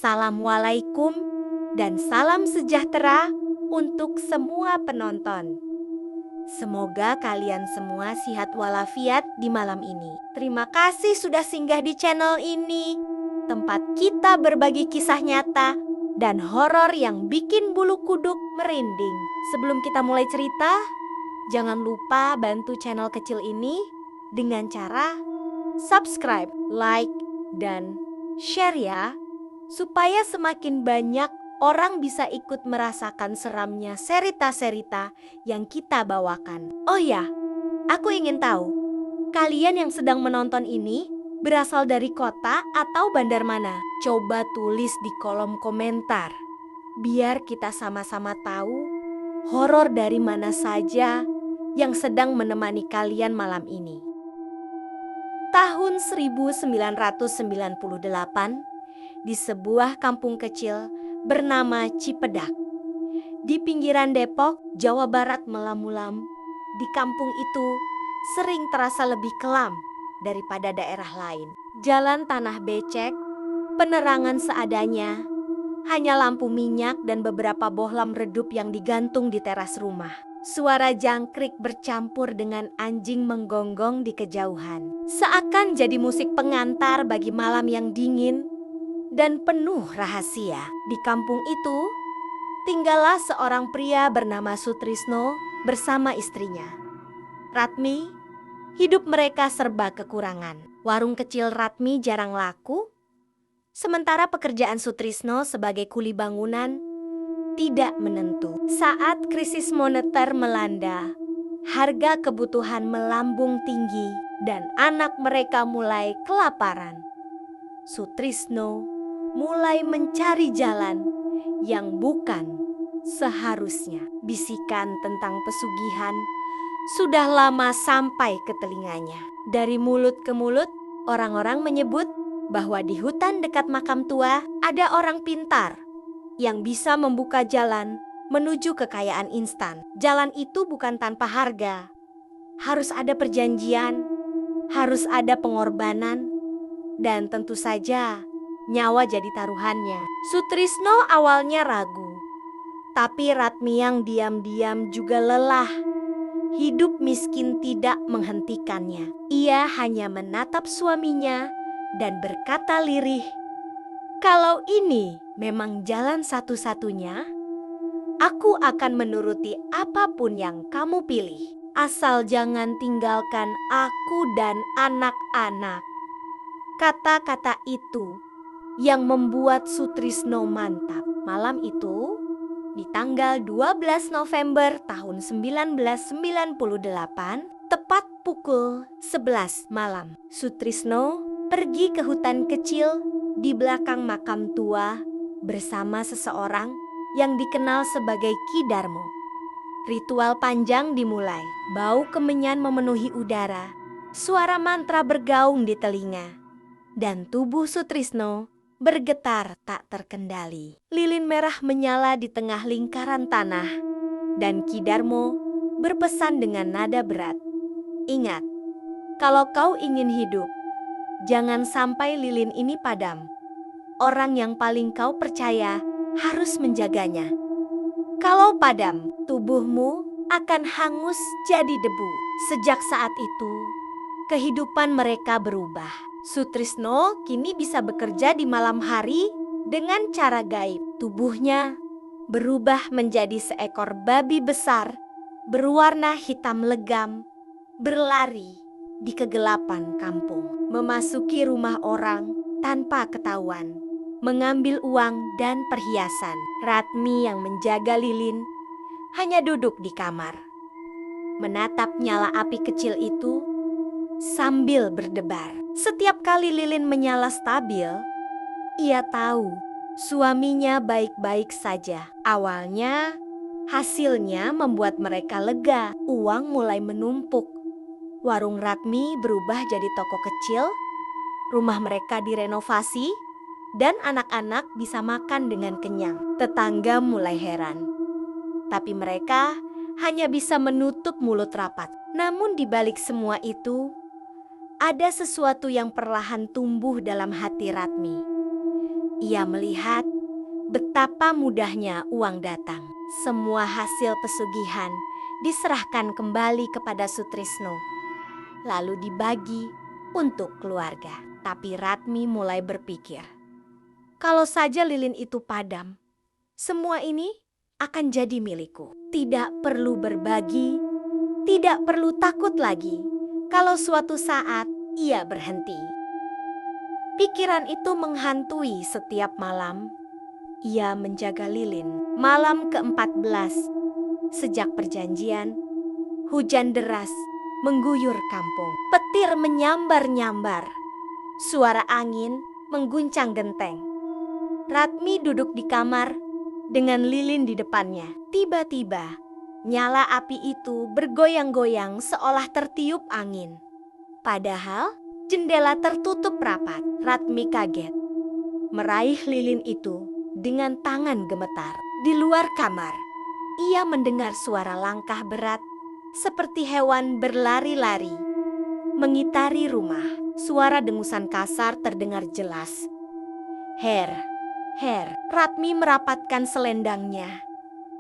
Assalamualaikum dan salam sejahtera untuk semua penonton. Semoga kalian semua sehat walafiat di malam ini. Terima kasih sudah singgah di channel ini, tempat kita berbagi kisah nyata dan horor yang bikin bulu kuduk merinding. Sebelum kita mulai cerita, jangan lupa bantu channel kecil ini dengan cara subscribe, like, dan share ya, supaya semakin banyak orang bisa ikut merasakan seramnya cerita-cerita yang kita bawakan. Oh ya, aku ingin tahu, kalian yang sedang menonton ini berasal dari kota atau bandar mana? Coba tulis di kolom komentar, biar kita sama-sama tahu horor dari mana saja yang sedang menemani kalian malam ini. Tahun 1998, di sebuah kampung kecil bernama Cipedak, di pinggiran Depok, Jawa Barat melamulam. Di kampung itu sering terasa lebih kelam daripada daerah lain. Jalan tanah becek, penerangan seadanya, hanya lampu minyak dan beberapa bohlam redup yang digantung di teras rumah. Suara jangkrik bercampur dengan anjing menggonggong di kejauhan, seakan jadi musik pengantar bagi malam yang dingin dan penuh rahasia. Di kampung itu tinggallah seorang pria bernama Sutrisno bersama istrinya, Ratmi. Hidup mereka serba kekurangan. Warung kecil Ratmi jarang laku, sementara pekerjaan Sutrisno sebagai kuli bangunan tidak menentu. Saat krisis moneter melanda, harga kebutuhan melambung tinggi dan anak mereka mulai kelaparan, Sutrisno mulai mencari jalan yang bukan seharusnya. Bisikan tentang pesugihan sudah lama sampai ke telinganya. Dari mulut ke mulut, orang-orang menyebut bahwa di hutan dekat makam tua ada orang pintar yang bisa membuka jalan menuju kekayaan instan. Jalan itu bukan tanpa harga. Harus ada perjanjian, harus ada pengorbanan, dan tentu saja nyawa jadi taruhannya. Sutrisno awalnya ragu, tapi Ratmi yang diam-diam juga lelah. Hidup miskin tidak menghentikannya. Ia hanya menatap suaminya dan berkata lirih, "Kalau ini memang jalan satu-satunya, aku akan menuruti apapun yang kamu pilih. Asal jangan tinggalkan aku dan anak-anak." Kata-kata itu yang membuat Sutrisno mantap. Malam itu, di tanggal 12 November tahun 1998, tepat pukul 11 malam, Sutrisno pergi ke hutan kecil di belakang makam tua bersama seseorang yang dikenal sebagai Ki Darmo. Ritual panjang dimulai. Bau kemenyan memenuhi udara, suara mantra bergaung di telinga, dan tubuh Sutrisno bergetar tak terkendali. Lilin merah menyala di tengah lingkaran tanah, dan Ki Darmo berpesan dengan nada berat, "Ingat, kalau kau ingin hidup, jangan sampai lilin ini padam. Orang yang paling kau percaya harus menjaganya. Kalau padam, tubuhmu akan hangus jadi debu." Sejak saat itu, kehidupan mereka berubah. Sutrisno kini bisa bekerja di malam hari dengan cara gaib. Tubuhnya berubah menjadi seekor babi besar berwarna hitam legam, berlari di kegelapan kampung, memasuki rumah orang tanpa ketahuan, mengambil uang dan perhiasan. Ratmi yang menjaga lilin hanya duduk di kamar, menatap nyala api kecil itu sambil berdebar. Setiap kali lilin menyala stabil, ia tahu suaminya baik-baik saja. Awalnya, hasilnya membuat mereka lega. Uang mulai menumpuk. Warung Ratmi berubah jadi toko kecil, rumah mereka direnovasi, dan anak-anak bisa makan dengan kenyang. Tetangga mulai heran, tapi mereka hanya bisa menutup mulut rapat. Namun di balik semua itu, ada sesuatu yang perlahan tumbuh dalam hati Ratmi. Ia melihat betapa mudahnya uang datang. Semua hasil pesugihan diserahkan kembali kepada Sutrisno, lalu dibagi untuk keluarga. Tapi Ratmi mulai berpikir, kalau saja lilin itu padam, semua ini akan jadi milikku. Tidak perlu berbagi, tidak perlu takut lagi kalau suatu saat ia berhenti. Pikiran itu menghantui setiap malam. Ia menjaga lilin. Malam ke-14 sejak perjanjian, hujan deras mengguyur kampung. Petir menyambar-nyambar. Suara angin mengguncang genteng. Ratmi duduk di kamar dengan lilin di depannya. Tiba-tiba, nyala api itu bergoyang-goyang seolah tertiup angin. Padahal jendela tertutup rapat. Ratmi kaget. Meraih lilin itu dengan tangan gemetar. Di luar kamar, ia mendengar suara langkah berat seperti hewan berlari-lari mengitari rumah. Suara dengusan kasar terdengar jelas. Her. Ratmi merapatkan selendangnya.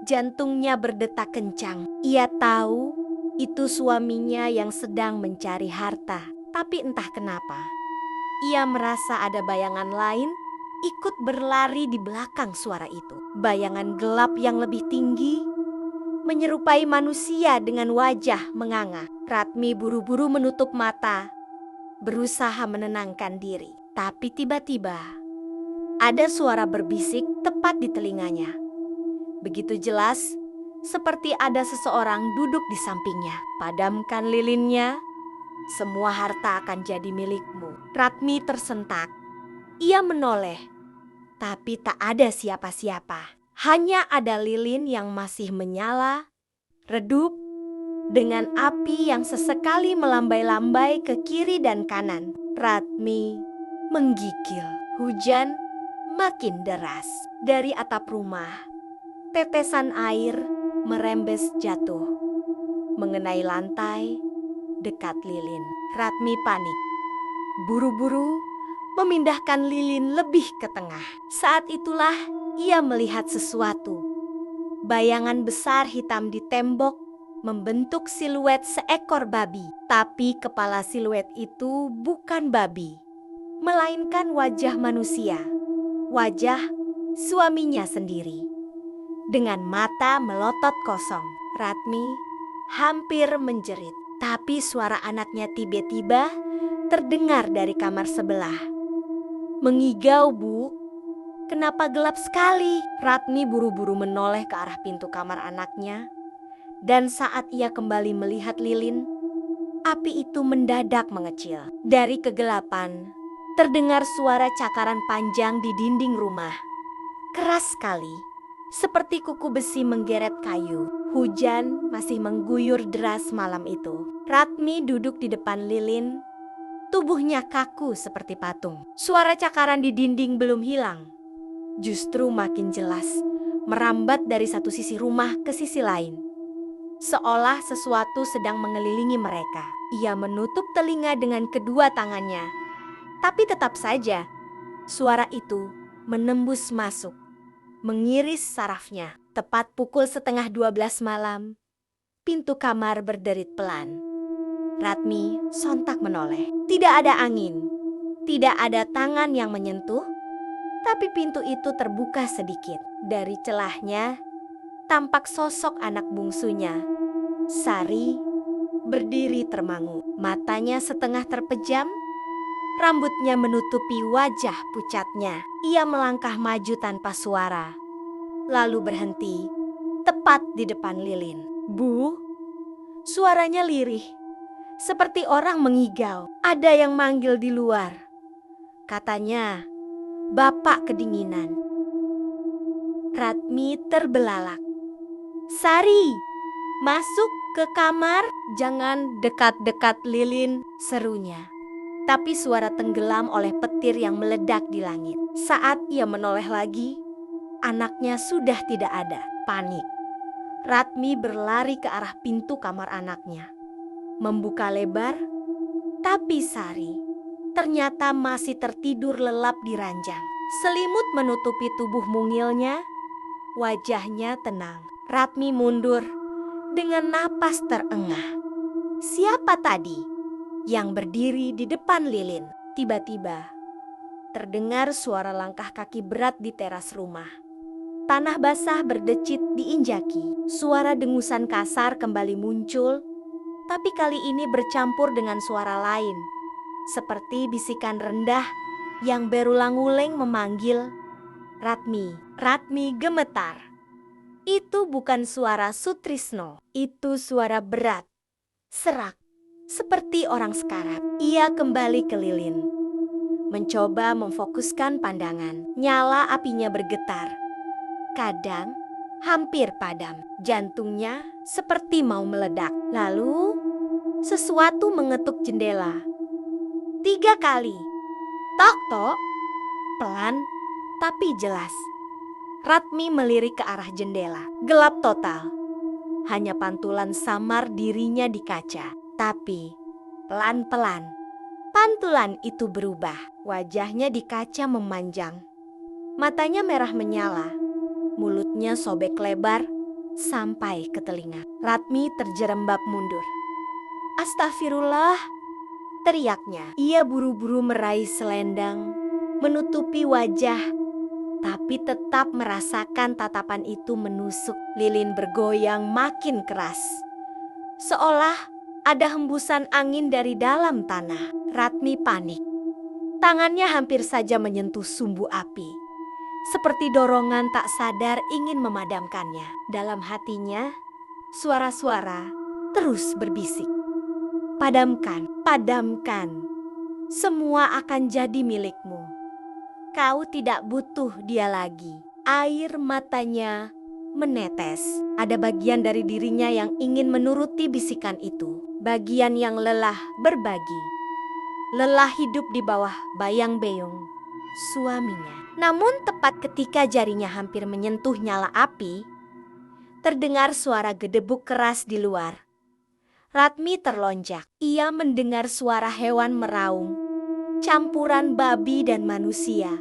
Jantungnya berdetak kencang. Ia tahu itu suaminya yang sedang mencari harta. Tapi entah kenapa, ia merasa ada bayangan lain ikut berlari di belakang suara itu. Bayangan gelap yang lebih tinggi, menyerupai manusia dengan wajah menganga. Ratmi buru-buru menutup mata, berusaha menenangkan diri. Tapi tiba-tiba ada suara berbisik tepat di telinganya. Begitu jelas, seperti ada seseorang duduk di sampingnya. Padamkan lilinnya, semua harta akan jadi milikmu. Ratmi tersentak. Ia menoleh, tapi tak ada siapa-siapa. Hanya ada lilin yang masih menyala, redup, dengan api yang sesekali melambai-lambai ke kiri dan kanan. Ratmi menggigil. Hujan makin deras. Dari atap rumah, tetesan air merembes jatuh, mengenai lantai dekat lilin. Ratmi panik. Buru-buru memindahkan lilin lebih ke tengah. Saat itulah ia melihat sesuatu. Bayangan besar hitam di tembok membentuk siluet seekor babi. Tapi kepala siluet itu bukan babi, melainkan wajah manusia. Wajah suaminya sendiri. Dengan mata melotot kosong, Ratmi hampir menjerit. Tapi suara anaknya tiba-tiba terdengar dari kamar sebelah. Mengigau, Bu. Kenapa gelap sekali? Ratmi buru-buru menoleh ke arah pintu kamar anaknya. Dan saat ia kembali melihat lilin, api itu mendadak mengecil. Dari kegelapan, terdengar suara cakaran panjang di dinding rumah. Keras sekali, seperti kuku besi menggeret kayu. Hujan masih mengguyur deras malam itu. Ratmi duduk di depan lilin, tubuhnya kaku seperti patung. Suara cakaran di dinding belum hilang. Justru makin jelas, merambat dari satu sisi rumah ke sisi lain. Seolah sesuatu sedang mengelilingi mereka. Ia menutup telinga dengan kedua tangannya. Tapi tetap saja, suara itu menembus masuk, mengiris sarafnya. Tepat pukul 11:30 malam, pintu kamar berderit pelan. Ratmi sontak menoleh. Tidak ada angin, tidak ada tangan yang menyentuh, tapi pintu itu terbuka sedikit. Dari celahnya, tampak sosok anak bungsunya, Sari, berdiri termangu. Matanya setengah terpejam, rambutnya menutupi wajah pucatnya. Ia melangkah maju tanpa suara, lalu berhenti tepat di depan lilin. Bu, suaranya lirih, seperti orang mengigau. Ada yang manggil di luar. Katanya, Bapak kedinginan. Ratmi terbelalak. Sari, masuk ke kamar. Jangan dekat-dekat lilin, serunya. Tapi suara tenggelam oleh petir yang meledak di langit. Saat ia menoleh lagi, anaknya sudah tidak ada. Panik. Ratmi berlari ke arah pintu kamar anaknya. Membuka lebar, tapi Sari ternyata masih tertidur lelap di ranjang. Selimut menutupi tubuh mungilnya, wajahnya tenang. Ratmi mundur dengan napas terengah. Siapa tadi yang berdiri di depan lilin? Tiba-tiba terdengar suara langkah kaki berat di teras rumah. Tanah basah berdecit diinjaki. Suara dengusan kasar kembali muncul, tapi kali ini bercampur dengan suara lain, seperti bisikan rendah yang berulang-ulang memanggil, "Ratmi." Ratmi gemetar. Itu bukan suara Sutrisno, itu suara berat, serak, seperti orang sekarat. Ia kembali ke lilin, mencoba memfokuskan pandangan. Nyala apinya bergetar. Kadang hampir padam. Jantungnya seperti mau meledak. Lalu sesuatu mengetuk jendela. 3 kali. Tok tok. Pelan tapi jelas. Ratmi melirik ke arah jendela. Gelap total. Hanya pantulan samar dirinya di kaca. Tapi pelan-pelan pantulan itu berubah. Wajahnya di kaca memanjang. Matanya merah menyala. Mulutnya sobek lebar sampai ke telinga. Ratmi terjerembab mundur. "Astagfirullah," teriaknya. Ia buru-buru meraih selendang, menutupi wajah, tapi tetap merasakan tatapan itu menusuk. Lilin bergoyang makin keras, seolah ada hembusan angin dari dalam tanah. Ratmi panik. Tangannya hampir saja menyentuh sumbu api, seperti dorongan tak sadar ingin memadamkannya. Dalam hatinya, suara-suara terus berbisik. "Padamkan, padamkan. Semua akan jadi milikmu. Kau tidak butuh dia lagi." Air matanya menetes. Ada bagian dari dirinya yang ingin menuruti bisikan itu. Bagian yang lelah berbagi. Lelah hidup di bawah bayang-beyung suaminya. Namun tepat ketika jarinya hampir menyentuh nyala api, terdengar suara gedebuk keras di luar. Ratmi terlonjak. Ia mendengar suara hewan meraung, campuran babi dan manusia,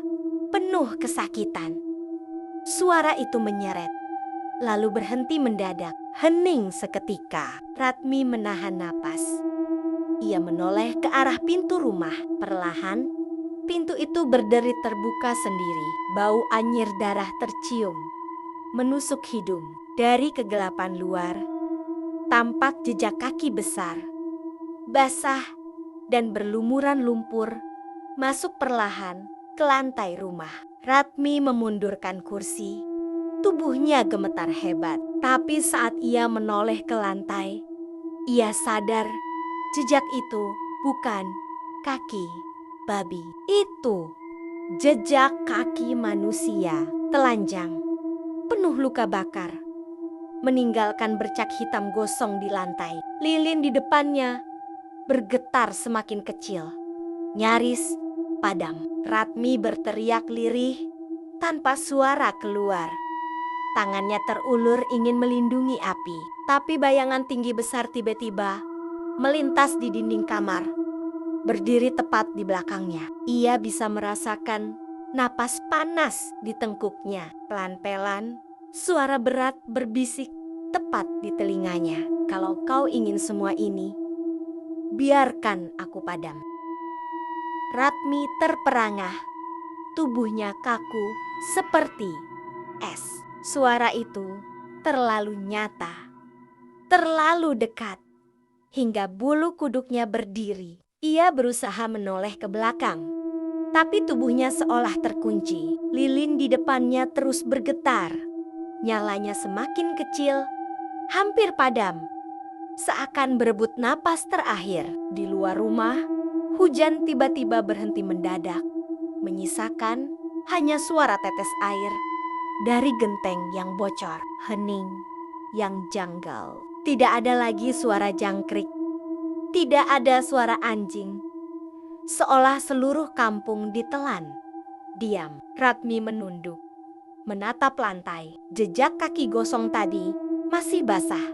penuh kesakitan. Suara itu menyeret, lalu berhenti mendadak. Hening seketika. Ratmi menahan napas. Ia menoleh ke arah pintu rumah. Perlahan, pintu itu berderit terbuka sendiri. Bau anyir darah tercium, menusuk hidung. Dari kegelapan luar, tampak jejak kaki besar, basah dan berlumuran lumpur, masuk perlahan ke lantai rumah. Ratmi memundurkan kursi, tubuhnya gemetar hebat. Tapi saat ia menoleh ke lantai, ia sadar jejak itu bukan kaki babi. Itu jejak kaki manusia telanjang, penuh luka bakar, meninggalkan bercak hitam gosong di lantai. Lilin di depannya bergetar semakin kecil, nyaris padam. Ratmi berteriak lirih tanpa suara keluar. Tangannya terulur ingin melindungi api, tapi bayangan tinggi besar tiba-tiba melintas di dinding kamar, berdiri tepat di belakangnya. Ia bisa merasakan napas panas di tengkuknya. Pelan-pelan, suara berat berbisik tepat di telinganya. "Kalau kau ingin semua ini, biarkan aku padam." Ratmi terperangah, tubuhnya kaku seperti es. Suara itu terlalu nyata, terlalu dekat, hingga bulu kuduknya berdiri. Ia berusaha menoleh ke belakang, tapi tubuhnya seolah terkunci. Lilin di depannya terus bergetar. Nyalanya semakin kecil, hampir padam, seakan berebut napas terakhir. Di luar rumah, hujan tiba-tiba berhenti mendadak, menyisakan hanya suara tetes air dari genteng yang bocor. Hening yang janggal. Tidak ada lagi suara jangkrik, tidak ada suara anjing. Seolah seluruh kampung ditelan. Diam. Ratmi menunduk, menatap lantai. Jejak kaki gosong tadi masih basah,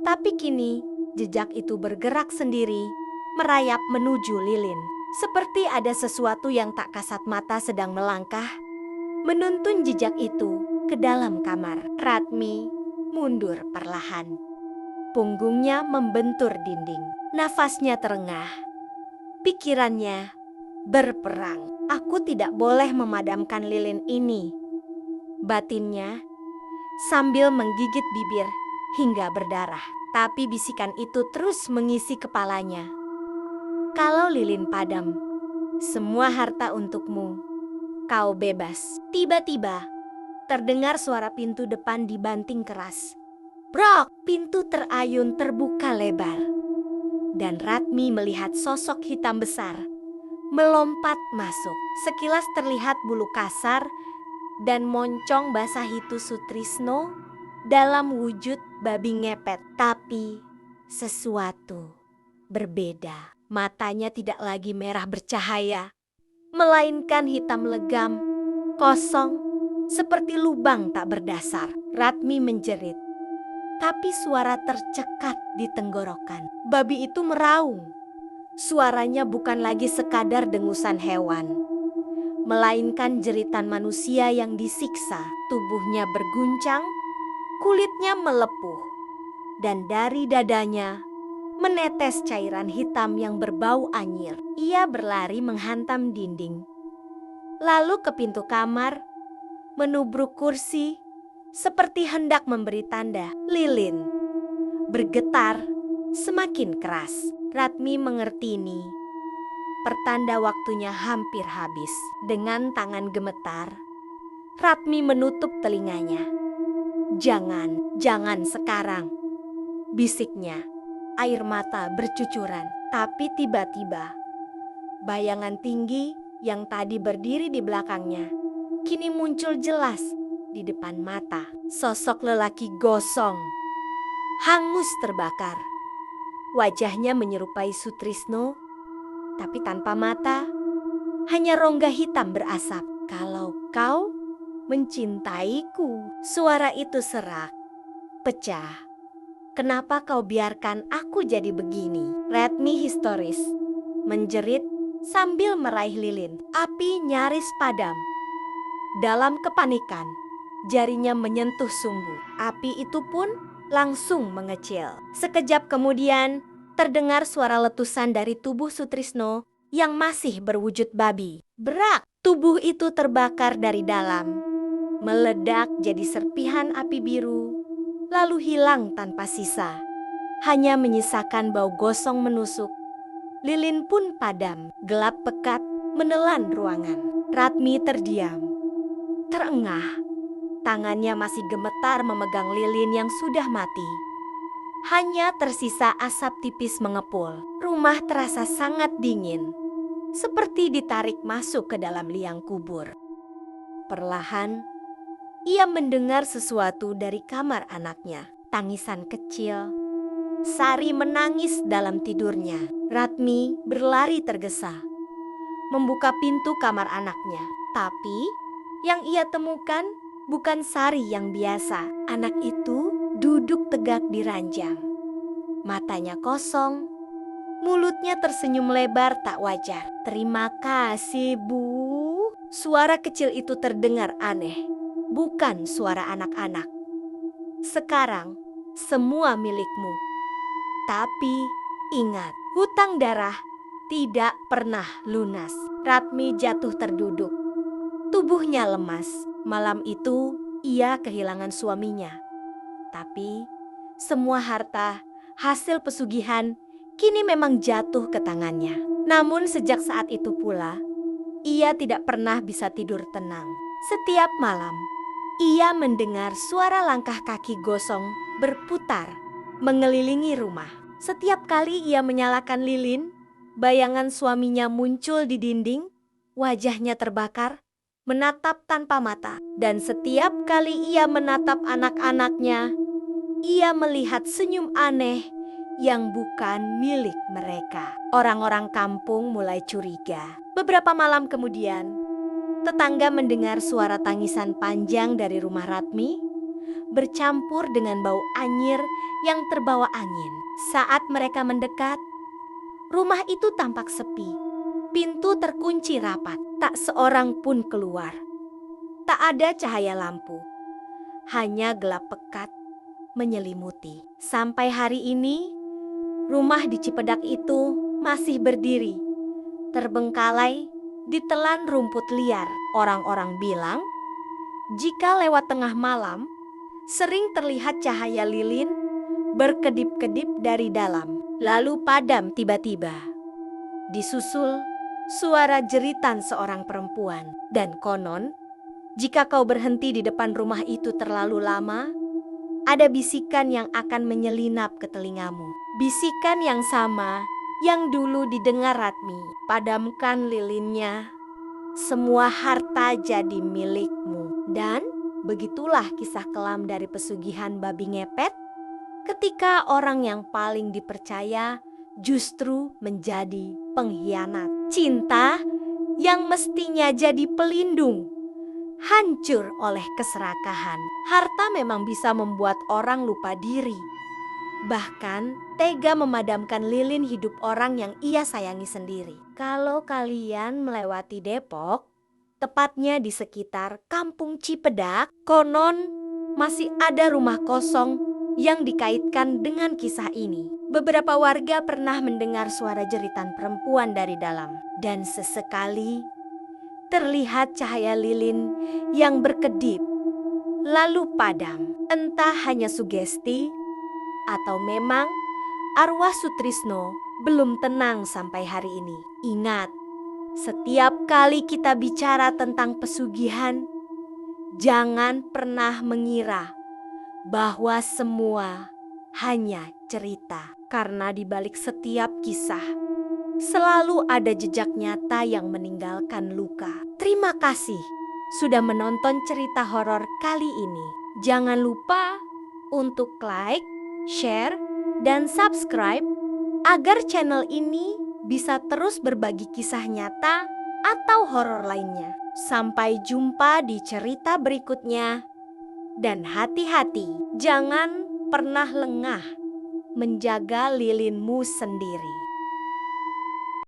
tapi kini jejak itu bergerak sendiri, merayap menuju lilin. Seperti ada sesuatu yang tak kasat mata sedang melangkah, menuntun jejak itu ke dalam kamar. Ratmi mundur perlahan. Punggungnya membentur dinding. Nafasnya terengah. Pikirannya berperang. Aku tidak boleh memadamkan lilin ini, batinnya sambil menggigit bibir hingga berdarah. Tapi bisikan itu terus mengisi kepalanya. Kalau lilin padam, semua harta untukmu. Kau bebas. Tiba-tiba terdengar suara pintu depan dibanting keras. Brok! Pintu terayun terbuka lebar. Dan Ratmi melihat sosok hitam besar melompat masuk. Sekilas terlihat bulu kasar dan moncong basah itu Sutrisno dalam wujud babi ngepet. Tapi sesuatu berbeda. Matanya tidak lagi merah bercahaya, melainkan hitam legam, kosong, seperti lubang tak berdasar. Ratmi menjerit, tapi suara tercekat di tenggorokan. Babi itu meraung. Suaranya bukan lagi sekadar dengusan hewan, melainkan jeritan manusia yang disiksa. Tubuhnya berguncang, kulitnya melepuh, dan dari dadanya menetes cairan hitam yang berbau anyir. Ia berlari menghantam dinding, lalu ke pintu kamar, menubruk kursi, seperti hendak memberi tanda. Lilin bergetar semakin keras. Ratmi mengerti ini. Pertanda waktunya hampir habis. Dengan tangan gemetar, Ratmi menutup telinganya. Jangan sekarang, bisiknya. Air mata bercucuran. Tapi tiba-tiba, bayangan tinggi yang tadi berdiri di belakangnya kini muncul jelas di depan mata. Sosok lelaki gosong, hangus terbakar. Wajahnya menyerupai Sutrisno, tapi tanpa mata, hanya rongga hitam berasap. Kalau kau mencintaiku, suara itu serak, pecah. Kenapa kau biarkan aku jadi begini? Ratmi histeris, menjerit sambil meraih lilin. Api nyaris padam. Dalam kepanikan, jarinya menyentuh sumbu. Api itu pun langsung mengecil. Sekejap kemudian, terdengar suara letusan dari tubuh Sutrisno yang masih berwujud babi. Brak! Tubuh itu terbakar dari dalam, meledak jadi serpihan api biru, lalu hilang tanpa sisa. Hanya menyisakan bau gosong menusuk. Lilin pun padam. Gelap pekat menelan ruangan. Ratmi terdiam, terengah. Tangannya masih gemetar memegang lilin yang sudah mati. Hanya tersisa asap tipis mengepul. Rumah terasa sangat dingin, seperti ditarik masuk ke dalam liang kubur. Perlahan, ia mendengar sesuatu dari kamar anaknya. Tangisan kecil. Sari menangis dalam tidurnya. Ratmi berlari tergesa, membuka pintu kamar anaknya. Tapi yang ia temukan bukan Sari yang biasa. Anak itu duduk tegak di ranjang. Matanya kosong, mulutnya tersenyum lebar tak wajar. Terima kasih, Bu. Suara kecil itu terdengar aneh. Bukan suara anak-anak. Sekarang semua milikmu. Tapi ingat, hutang darah tidak pernah lunas. Ratmi jatuh terduduk. Tubuhnya lemas. Malam itu ia kehilangan suaminya. Tapi semua harta hasil pesugihan kini memang jatuh ke tangannya. Namun sejak saat itu pula, ia tidak pernah bisa tidur tenang. Setiap malam, ia mendengar suara langkah kaki gosong berputar mengelilingi rumah. Setiap kali ia menyalakan lilin, bayangan suaminya muncul di dinding, wajahnya terbakar, menatap tanpa mata. Dan setiap kali ia menatap anak-anaknya, ia melihat senyum aneh yang bukan milik mereka. Orang-orang kampung mulai curiga. Beberapa malam kemudian, tetangga mendengar suara tangisan panjang dari rumah Ratmi, bercampur dengan bau anyir yang terbawa angin. Saat mereka mendekat, rumah itu tampak sepi. Pintu terkunci rapat, tak seorang pun keluar. Tak ada cahaya lampu, hanya gelap pekat menyelimuti. Sampai hari ini, rumah di Cipedak itu masih berdiri, terbengkalai ditelan rumput liar. Orang-orang bilang, jika lewat tengah malam, sering terlihat cahaya lilin berkedip-kedip dari dalam, lalu padam tiba-tiba. Disusul suara jeritan seorang perempuan. Dan konon, jika kau berhenti di depan rumah itu terlalu lama, ada bisikan yang akan menyelinap ke telingamu. Bisikan yang sama yang dulu didengar Ratmi. Padamkan lilinnya, semua harta jadi milikmu. Dan begitulah kisah kelam dari pesugihan babi ngepet, ketika orang yang paling dipercaya justru menjadi pengkhianat. Cinta yang mestinya jadi pelindung hancur oleh keserakahan. Harta memang bisa membuat orang lupa diri, bahkan tega memadamkan lilin hidup orang yang ia sayangi sendiri. Kalau kalian melewati Depok, tepatnya di sekitar Kampung Cipedak, konon masih ada rumah kosong yang dikaitkan dengan kisah ini. Beberapa warga pernah mendengar suara jeritan perempuan dari dalam, dan sesekali terlihat cahaya lilin yang berkedip lalu padam. Entah hanya sugesti atau memang arwah Sutrisno belum tenang sampai hari ini. Ingat, setiap kali kita bicara tentang pesugihan, jangan pernah mengira bahwa semua hanya cerita. Karena di balik setiap kisah selalu ada jejak nyata yang meninggalkan luka. Terima kasih sudah menonton cerita horor kali ini. Jangan lupa untuk like, share, dan subscribe agar channel ini bisa terus berbagi kisah nyata atau horor lainnya. Sampai jumpa di cerita berikutnya. Dan hati-hati, jangan pernah lengah menjaga lilinmu sendiri.